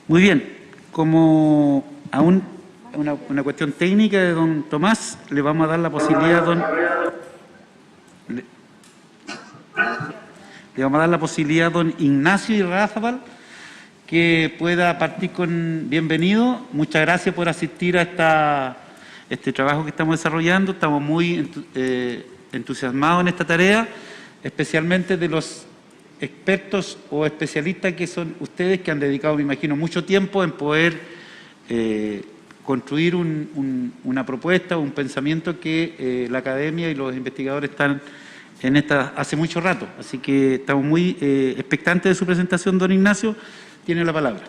Muy bien, como aún una cuestión técnica de don Tomás, le vamos a dar la posibilidad a don Ignacio Irarrázaval que pueda partir con bienvenido. Muchas gracias por asistir a este trabajo que estamos desarrollando. Estamos muy entusiasmados en esta tarea, especialmente de los expertos o especialistas que son ustedes, que han dedicado, me imagino, mucho tiempo en poder construir una propuesta, un pensamiento que la academia y los investigadores están en esta hace mucho rato. Así que estamos muy expectantes de su presentación, don Ignacio. Tiene la palabra.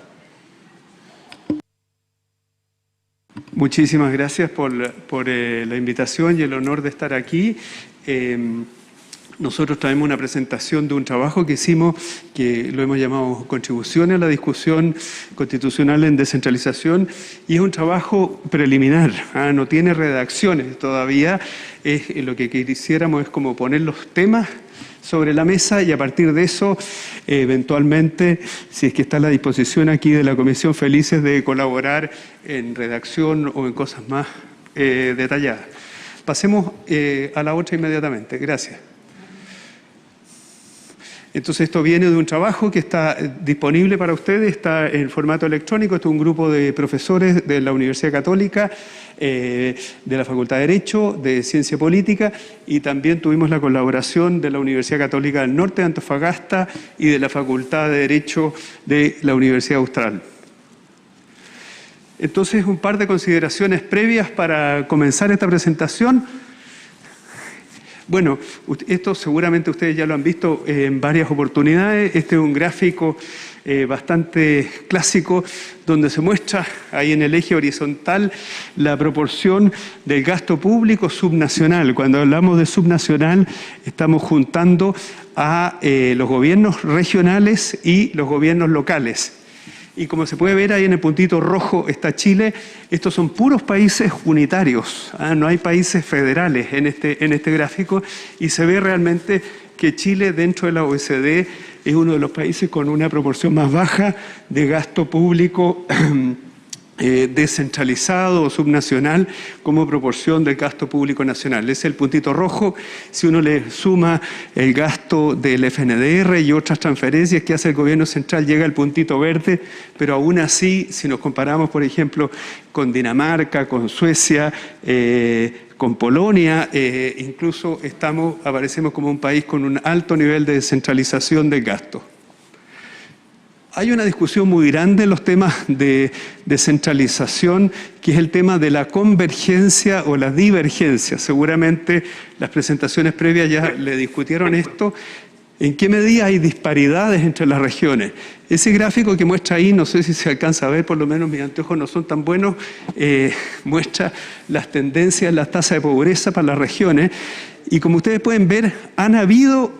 Muchísimas gracias por la invitación y el honor de estar aquí. Nosotros traemos una presentación de un trabajo que hicimos, que lo hemos llamado Contribuciones a la discusión constitucional en descentralización, y es un trabajo preliminar, no tiene redacciones todavía. Lo que quisiéramos es como poner los temas sobre la mesa y a partir de eso, eventualmente, si es que está a la disposición aquí de la Comisión, felices de colaborar en redacción o en cosas más detalladas. Pasemos a la otra inmediatamente. Gracias. Entonces esto viene de un trabajo que está disponible para ustedes, está en formato electrónico. Esto es un grupo de profesores de la Universidad Católica, de la Facultad de Derecho, de Ciencia Política, y también tuvimos la colaboración de la Universidad Católica del Norte de Antofagasta y de la Facultad de Derecho de la Universidad Austral. Entonces, un par de consideraciones previas para comenzar esta presentación. Bueno, esto seguramente ustedes ya lo han visto en varias oportunidades. Este es un gráfico bastante clásico donde se muestra ahí en el eje horizontal la proporción del gasto público subnacional. Cuando hablamos de subnacional estamos juntando a los gobiernos regionales y los gobiernos locales. Y como se puede ver ahí en el puntito rojo está Chile. Estos son puros países unitarios, no hay países federales en este gráfico, y se ve realmente que Chile dentro de la OECD es uno de los países con una proporción más baja de gasto público descentralizado o subnacional como proporción del gasto público nacional. Ese es el puntito rojo. Si uno le suma el gasto del FNDR y otras transferencias que hace el gobierno central, llega al puntito verde, pero aún así, si nos comparamos, por ejemplo, con Dinamarca, con Suecia, con Polonia, incluso aparecemos como un país con un alto nivel de descentralización del gasto. Hay una discusión muy grande en los temas de descentralización, que es el tema de la convergencia o la divergencia. Seguramente las presentaciones previas ya le discutieron esto. ¿En qué medida hay disparidades entre las regiones? Ese gráfico que muestra ahí, no sé si se alcanza a ver, por lo menos mis anteojos no son tan buenos, muestra las tendencias, las tasas de pobreza para las regiones. Y como ustedes pueden ver, ha habido,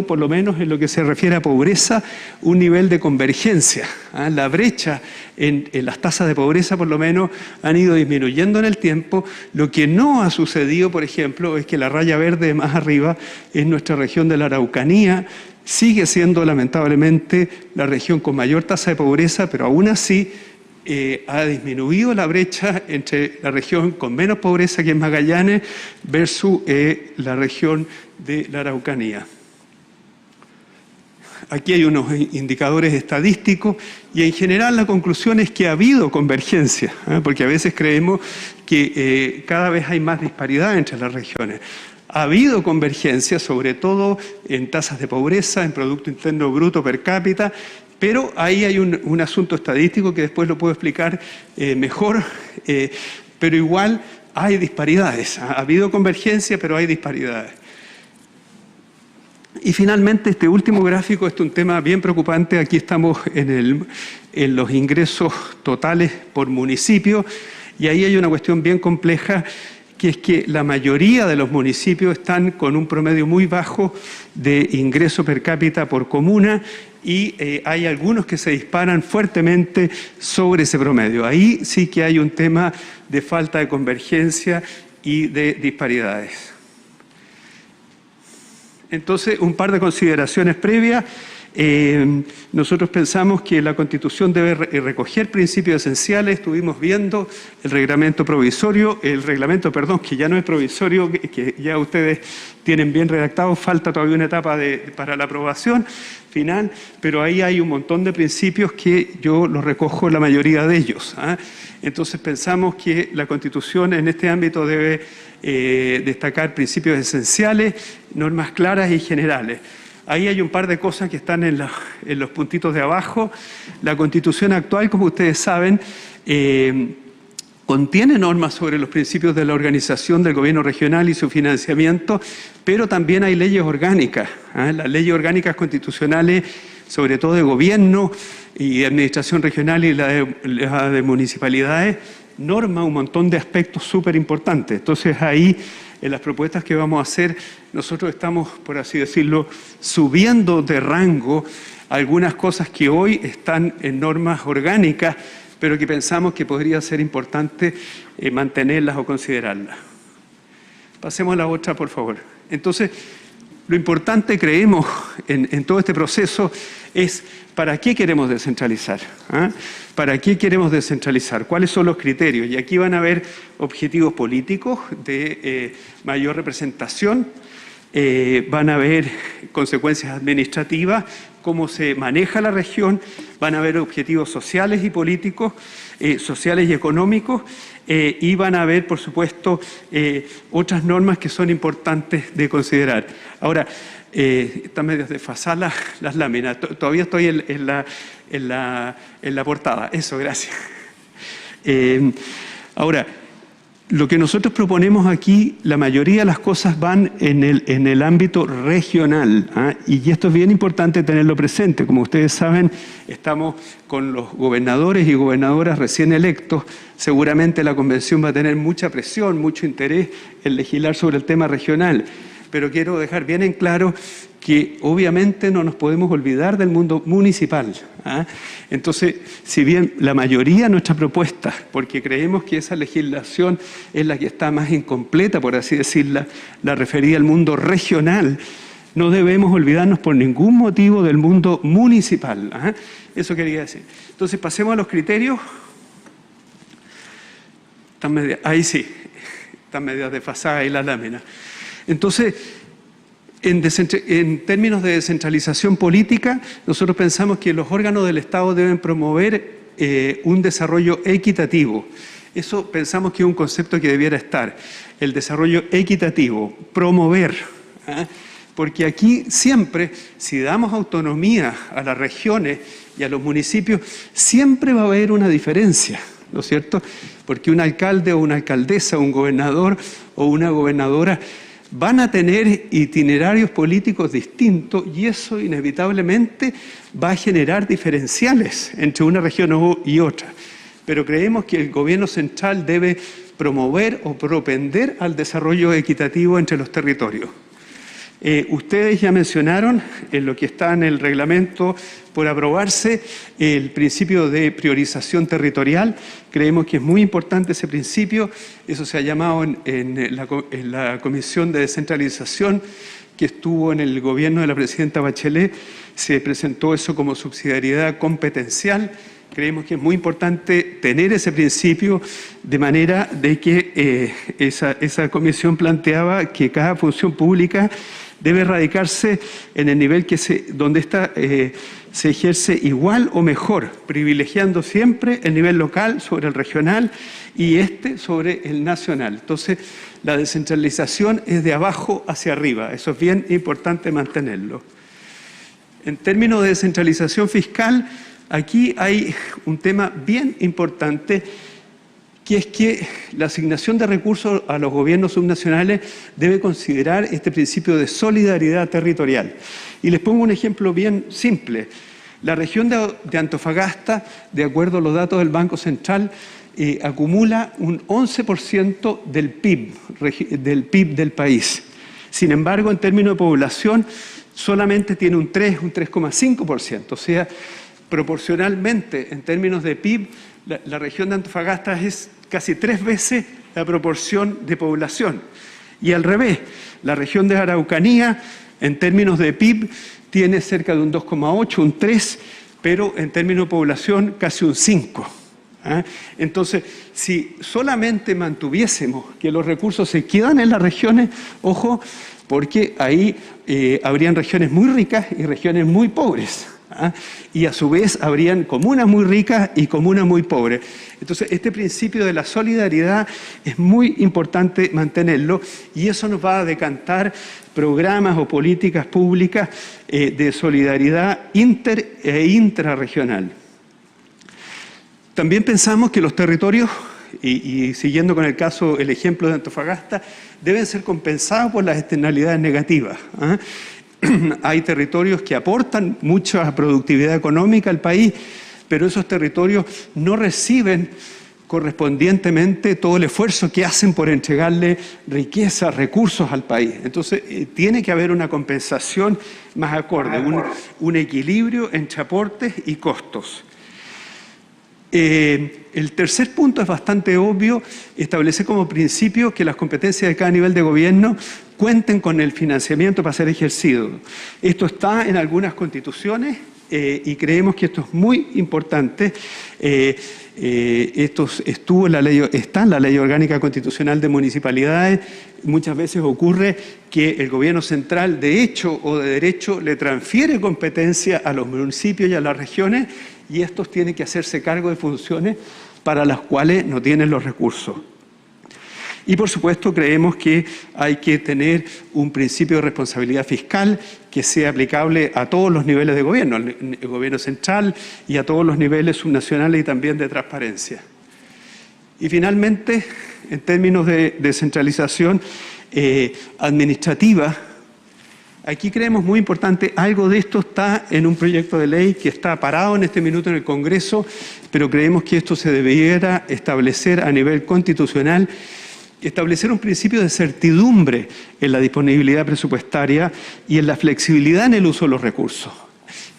por lo menos en lo que se refiere a pobreza, un nivel de convergencia. La brecha en las tasas de pobreza, por lo menos, han ido disminuyendo en el tiempo. Lo que no ha sucedido, por ejemplo, es que la raya verde más arriba es nuestra región de la Araucanía. Sigue siendo, lamentablemente, la región con mayor tasa de pobreza, pero aún así ha disminuido la brecha entre la región con menos pobreza, que es Magallanes, versus la región de la Araucanía. Aquí hay unos indicadores estadísticos y en general la conclusión es que ha habido convergencia, porque a veces creemos que cada vez hay más disparidad entre las regiones. Ha habido convergencia, sobre todo en tasas de pobreza, en Producto Interno Bruto per cápita, pero ahí hay un asunto estadístico que después lo puedo explicar mejor, pero igual hay disparidades. Ha habido convergencia, pero hay disparidades. Y finalmente, este último gráfico es un tema bien preocupante. Aquí estamos en los ingresos totales por municipio, y ahí hay una cuestión bien compleja, que es que la mayoría de los municipios están con un promedio muy bajo de ingreso per cápita por comuna, y hay algunos que se disparan fuertemente sobre ese promedio. Ahí sí que hay un tema de falta de convergencia y de disparidades. Entonces, un par de consideraciones previas. Nosotros pensamos que la Constitución debe recoger principios esenciales. Estuvimos viendo el reglamento, que ya no es provisorio, que ya ustedes tienen bien redactado, falta todavía una etapa para la aprobación final, pero ahí hay un montón de principios que yo los recojo la mayoría de ellos. Entonces pensamos que la Constitución en este ámbito debe destacar principios esenciales, normas claras y generales. Ahí hay un par de cosas que están en los puntitos de abajo. La Constitución actual, como ustedes saben, contiene normas sobre los principios de la organización del gobierno regional y su financiamiento, pero también hay leyes orgánicas. Las leyes orgánicas constitucionales, sobre todo de gobierno y administración regional y la de municipalidades, norma un montón de aspectos súper importantes. Entonces ahí, en las propuestas que vamos a hacer, nosotros estamos, por así decirlo, subiendo de rango algunas cosas que hoy están en normas orgánicas, pero que pensamos que podría ser importante mantenerlas o considerarlas. Pasemos a la otra, por favor. Entonces, lo importante, creemos, en todo este proceso es ¿para qué queremos descentralizar? ¿Para qué queremos descentralizar? ¿Cuáles son los criterios? Y aquí van a haber objetivos políticos de mayor representación, van a haber consecuencias administrativas, cómo se maneja la región, van a haber objetivos sociales y políticos, sociales y económicos, y van a haber, por supuesto, otras normas que son importantes de considerar. Ahora, están medio desfasadas las láminas, todavía estoy en la portada, eso, gracias. Ahora, lo que nosotros proponemos aquí, la mayoría de las cosas van en el ámbito regional, y esto es bien importante tenerlo presente. Como ustedes saben, estamos con los gobernadores y gobernadoras recién electos. Seguramente la convención va a tener mucha presión, mucho interés en legislar sobre el tema regional. Pero quiero dejar bien en claro que obviamente no nos podemos olvidar del mundo municipal. Entonces, si bien la mayoría de nuestras propuestas, porque creemos que esa legislación es la que está más incompleta, por así decirla, la referida al mundo regional, no debemos olvidarnos por ningún motivo del mundo municipal. Eso quería decir. Entonces, pasemos a los criterios. Ahí sí, están medias desfasadas ahí las láminas. Entonces, en términos de descentralización política, nosotros pensamos que los órganos del Estado deben promover un desarrollo equitativo. Eso pensamos que es un concepto que debiera estar, el desarrollo equitativo, promover. Porque aquí siempre, si damos autonomía a las regiones y a los municipios, siempre va a haber una diferencia, ¿no es cierto? Porque un alcalde o una alcaldesa, un gobernador o una gobernadora van a tener itinerarios políticos distintos y eso inevitablemente va a generar diferenciales entre una región y otra. Pero creemos que el gobierno central debe promover o propender al desarrollo equitativo entre los territorios. Ustedes ya mencionaron en lo que está en el reglamento por aprobarse el principio de priorización territorial. Creemos que es muy importante ese principio. Eso se ha llamado en la Comisión de Descentralización que estuvo en el gobierno de la presidenta Bachelet. Se presentó eso como subsidiariedad competencial. Creemos que es muy importante tener ese principio de manera de que esa comisión planteaba que cada función pública debe radicarse en el nivel donde se ejerce igual o mejor, privilegiando siempre el nivel local sobre el regional y sobre el nacional. Entonces, la descentralización es de abajo hacia arriba. Eso es bien importante mantenerlo. En términos de descentralización fiscal, aquí hay un tema bien importante, que es que la asignación de recursos a los gobiernos subnacionales debe considerar este principio de solidaridad territorial. Y les pongo un ejemplo bien simple. La región de Antofagasta, de acuerdo a los datos del Banco Central, acumula un 11% del PIB del país. Sin embargo, en términos de población, solamente tiene un 3,5%. O sea, proporcionalmente, en términos de PIB, la región de Antofagasta es casi 3 veces la proporción de población. Y al revés, la región de Araucanía, en términos de PIB, tiene cerca de un 2,8, un 3, pero en términos de población casi un 5. Entonces, si solamente mantuviésemos que los recursos se quedan en las regiones, ojo, porque ahí habrían regiones muy ricas y regiones muy pobres. Y a su vez habrían comunas muy ricas y comunas muy pobres. Entonces, este principio de la solidaridad es muy importante mantenerlo y eso nos va a decantar programas o políticas públicas de solidaridad inter e intrarregional. También pensamos que los territorios, y siguiendo con el ejemplo de Antofagasta, deben ser compensados por las externalidades negativas. Hay territorios que aportan mucha productividad económica al país, pero esos territorios no reciben correspondientemente todo el esfuerzo que hacen por entregarle riqueza, recursos al país. Entonces, tiene que haber una compensación más acorde, un equilibrio entre aportes y costos. El tercer punto es bastante obvio, establece como principio que las competencias de cada nivel de gobierno cuenten con el financiamiento para ser ejercido. Esto está en algunas constituciones y creemos que esto es muy importante. Está en la Ley Orgánica Constitucional de Municipalidades. Muchas veces ocurre que el gobierno central, de hecho o de derecho, le transfiere competencia a los municipios y a las regiones y estos tienen que hacerse cargo de funciones para las cuales no tienen los recursos. Y por supuesto creemos que hay que tener un principio de responsabilidad fiscal que sea aplicable a todos los niveles de gobierno, al gobierno central y a todos los niveles subnacionales y también de transparencia. Y finalmente, en términos de descentralización administrativa, aquí creemos muy importante, algo de esto está en un proyecto de ley que está parado en este minuto en el Congreso, pero creemos que esto se debiera establecer a nivel constitucional, establecer un principio de certidumbre en la disponibilidad presupuestaria y en la flexibilidad en el uso de los recursos.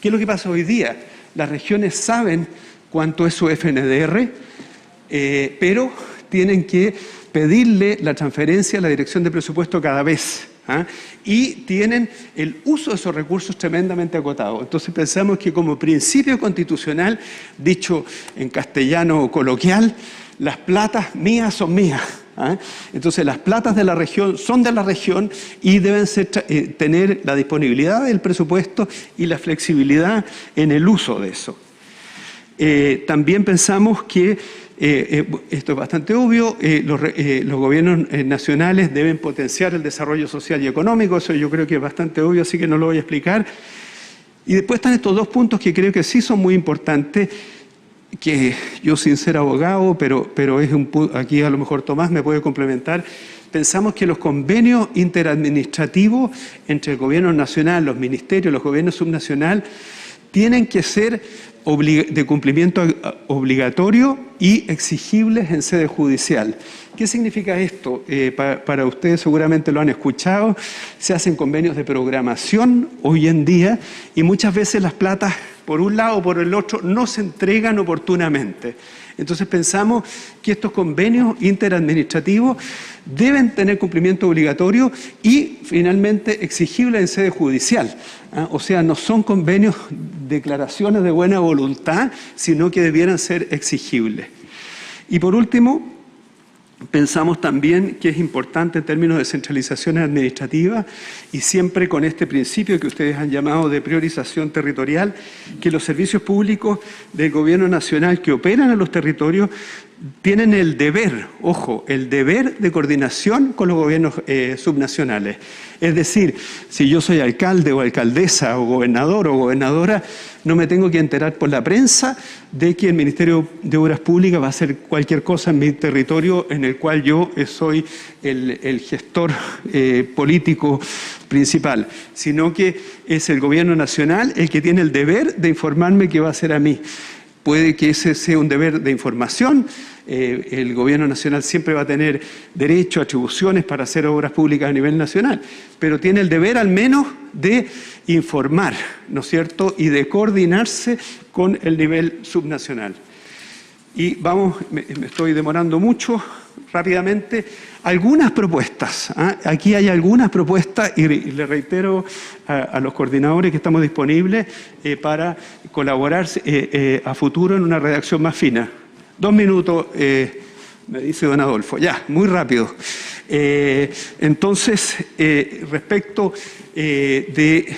¿Qué es lo que pasa hoy día? Las regiones saben cuánto es su FNDR, pero tienen que pedirle la transferencia a la dirección de presupuesto cada vez. Y tienen el uso de esos recursos tremendamente acotado. Entonces pensamos que como principio constitucional, dicho en castellano coloquial, las platas mías son mías. Entonces las platas de la región son de la región y deben tener la disponibilidad del presupuesto y la flexibilidad en el uso de eso. También pensamos que esto es bastante obvio, los gobiernos nacionales deben potenciar el desarrollo social y económico, eso yo creo que es bastante obvio, así que no lo voy a explicar. Y después están estos dos puntos que creo que sí son muy importantes, que yo sin ser abogado, pero aquí a lo mejor Tomás me puede complementar. Pensamos que los convenios interadministrativos entre el gobierno nacional, los ministerios, los gobiernos subnacionales, tienen que ser de cumplimiento obligatorio y exigibles en sede judicial. ¿Qué significa esto? Para ustedes seguramente lo han escuchado, se hacen convenios de programación hoy en día y muchas veces las platas, por un lado o por el otro, no se entregan oportunamente. Entonces pensamos que estos convenios interadministrativos deben tener cumplimiento obligatorio y finalmente exigible en sede judicial. O sea, no son convenios, declaraciones de buena voluntad, sino que debieran ser exigibles. Y por último, pensamos también que es importante en términos de centralización administrativa y siempre con este principio que ustedes han llamado de priorización territorial, que los servicios públicos del gobierno nacional que operan en los territorios tienen el deber, ojo, el deber de coordinación con los gobiernos subnacionales. Es decir, si yo soy alcalde o alcaldesa o gobernador o gobernadora, no me tengo que enterar por la prensa de que el Ministerio de Obras Públicas va a hacer cualquier cosa en mi territorio en el cual yo soy el gestor político principal, sino que es el gobierno nacional el que tiene el deber de informarme qué va a hacer a mí. Puede que ese sea un deber de información, el gobierno nacional siempre va a tener derecho, atribuciones para hacer obras públicas a nivel nacional, pero tiene el deber al menos de informar, ¿no es cierto?, y de coordinarse con el nivel subnacional. Y vamos, me estoy demorando mucho, rápidamente, algunas propuestas. Aquí hay algunas propuestas y le reitero a los coordinadores que estamos disponibles para colaborar a futuro en una redacción más fina. 2 minutos, me dice don Adolfo. Ya, muy rápido. Entonces, respecto del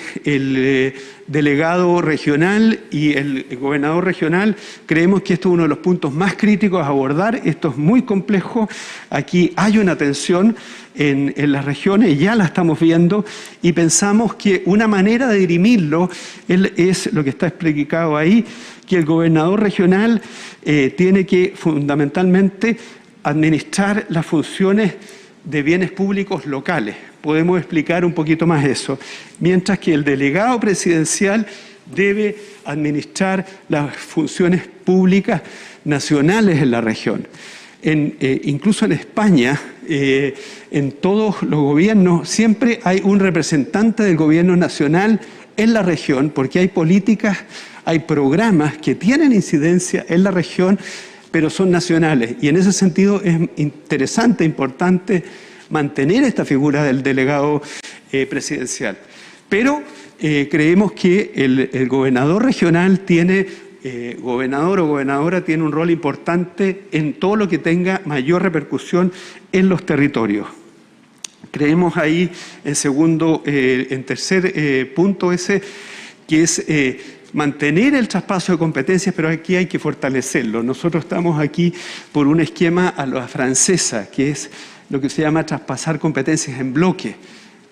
delegado regional y el gobernador regional, creemos que esto es uno de los puntos más críticos a abordar. Esto es muy complejo. Aquí hay una tensión en las regiones, ya la estamos viendo, y pensamos que una manera de dirimirlo es lo que está explicado ahí, que el gobernador regional tiene que fundamentalmente administrar las funciones de bienes públicos locales. Podemos explicar un poquito más eso. Mientras que el delegado presidencial debe administrar las funciones públicas nacionales en la región. Incluso en España, en todos los gobiernos, siempre hay un representante del gobierno nacional en la región, porque hay políticas, hay programas que tienen incidencia en la región, pero son nacionales. Y en ese sentido es interesante, importante mantener esta figura del delegado presidencial. Pero creemos que el gobernador regional gobernador o gobernadora tiene un rol importante en todo lo que tenga mayor repercusión en los territorios. Creemos ahí, en tercer punto que es mantener el traspaso de competencias, pero aquí hay que fortalecerlo. Nosotros estamos aquí por un esquema a la francesa, que es lo que se llama traspasar competencias en bloque.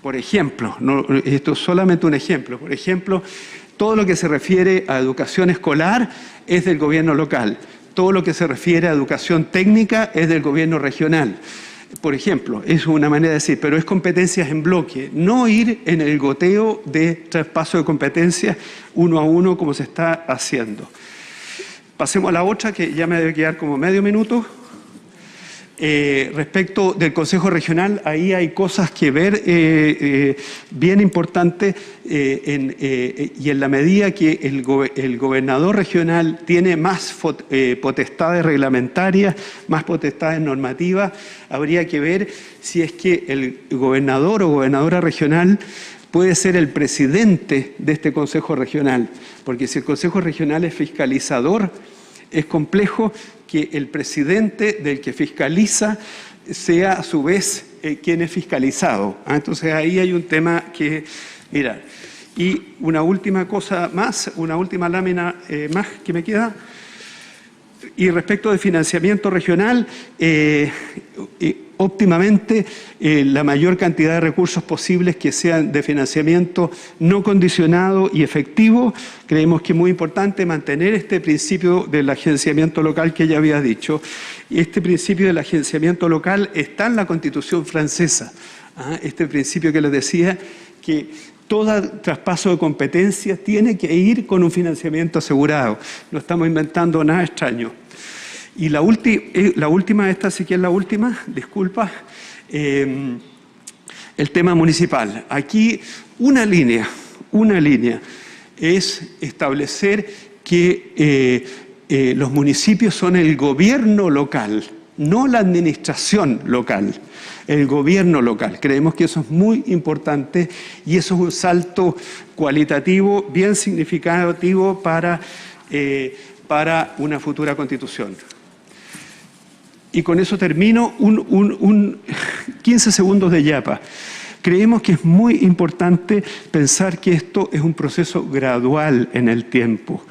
Por ejemplo, esto es solamente un ejemplo, por ejemplo, todo lo que se refiere a educación escolar es del gobierno local, todo lo que se refiere a educación técnica es del gobierno regional. Por ejemplo, es una manera de decir, pero es competencias en bloque, no ir en el goteo de traspaso de competencias uno a uno como se está haciendo. Pasemos a la otra, que ya me debe quedar como medio minuto. Respecto del Consejo Regional, ahí hay cosas que ver bien importantes y en la medida que el gobernador regional tiene más potestades reglamentarias, más potestades normativas, habría que ver si es que el gobernador o gobernadora regional puede ser el presidente de este Consejo Regional, porque si el Consejo Regional es fiscalizador, es complejo que el presidente del que fiscaliza sea a su vez quien es fiscalizado. Entonces ahí hay un tema que mirar. Y una última cosa más, una última lámina más que me queda. Y respecto de financiamiento regional, óptimamente la mayor cantidad de recursos posibles que sean de financiamiento no condicionado y efectivo. Creemos que es muy importante mantener este principio del agenciamiento local que ya había dicho. Este principio del agenciamiento local está en la Constitución francesa. Este principio que les decía que todo traspaso de competencias tiene que ir con un financiamiento asegurado. No estamos inventando nada extraño. Y la última, esta sí que es la última, disculpa, el tema municipal. Aquí una línea es establecer que los municipios son el gobierno local, no la administración local, el gobierno local. Creemos que eso es muy importante y eso es un salto cualitativo bien significativo para una futura constitución. Y con eso termino, 15 segundos de yapa. Creemos que es muy importante pensar que esto es un proceso gradual en el tiempo.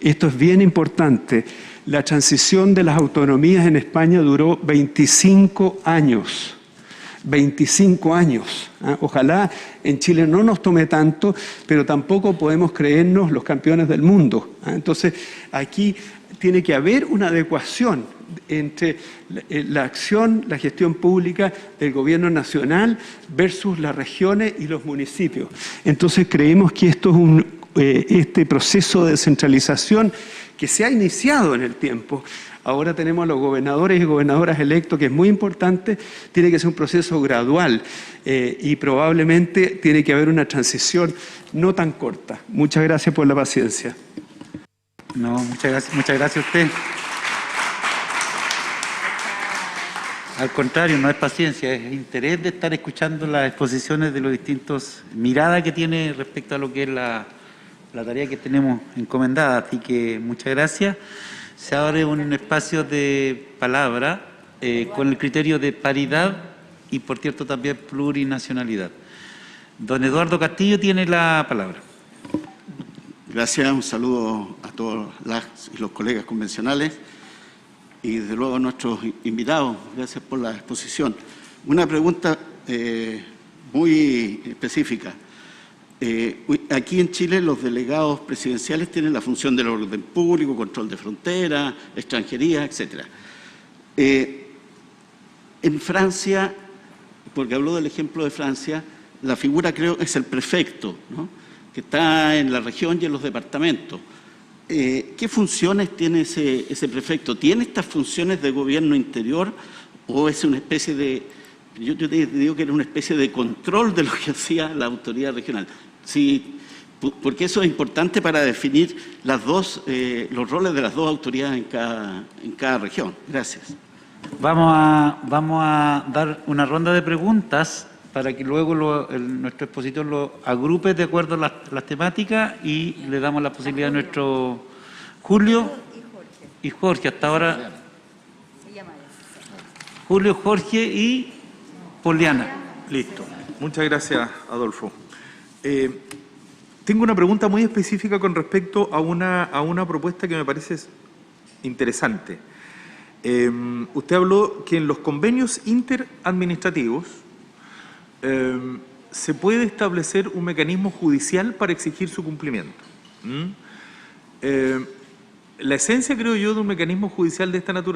Esto es bien importante. La transición de las autonomías en España duró 25 años. 25 años. Ojalá en Chile no nos tome tanto, pero tampoco podemos creernos los campeones del mundo. Entonces, aquí tiene que haber una adecuación entre la acción, la gestión pública del gobierno nacional versus las regiones y los municipios. Entonces creemos que esto es este proceso de descentralización que se ha iniciado en el tiempo. Ahora tenemos a los gobernadores y gobernadoras electos, que es muy importante, tiene que ser un proceso gradual y probablemente tiene que haber una transición no tan corta. Muchas gracias por la paciencia. No, muchas gracias a usted. Al contrario, no es paciencia, es interés de estar escuchando las exposiciones de los distintos miradas que tiene respecto a lo que es la tarea que tenemos encomendada. Así que muchas gracias. Se abre un espacio de palabra con el criterio de paridad y, por cierto, también plurinacionalidad. Don Eduardo Castillo tiene la palabra. Gracias, un saludo a todos las y los colegas convencionales y desde luego a nuestros invitados. Gracias por la exposición. Una pregunta muy específica. Aquí en Chile los delegados presidenciales tienen la función del orden público, control de frontera, extranjería, etc. En Francia, porque habló del ejemplo de Francia, la figura creo es el prefecto, ¿no?, que está en la región y en los departamentos. ¿Qué funciones tiene ese prefecto? ¿Tiene estas funciones de gobierno interior o es una especie de, yo te digo que era una especie de control de lo que hacía la autoridad regional? Sí, porque eso es importante para definir los roles de las dos autoridades en cada región. Gracias. Vamos a dar una ronda de preguntas para que luego nuestro expositor lo agrupe de acuerdo a las temáticas y le damos la posibilidad a nuestro Julio y Jorge. Hasta ahora Julio, Jorge y Poliana. Listo. Muchas gracias, Adolfo. Tengo una pregunta muy específica con respecto a una propuesta que me parece interesante. Usted habló que en los convenios interadministrativos se puede establecer un mecanismo judicial para exigir su cumplimiento. La esencia, creo yo, de un mecanismo judicial de esta naturaleza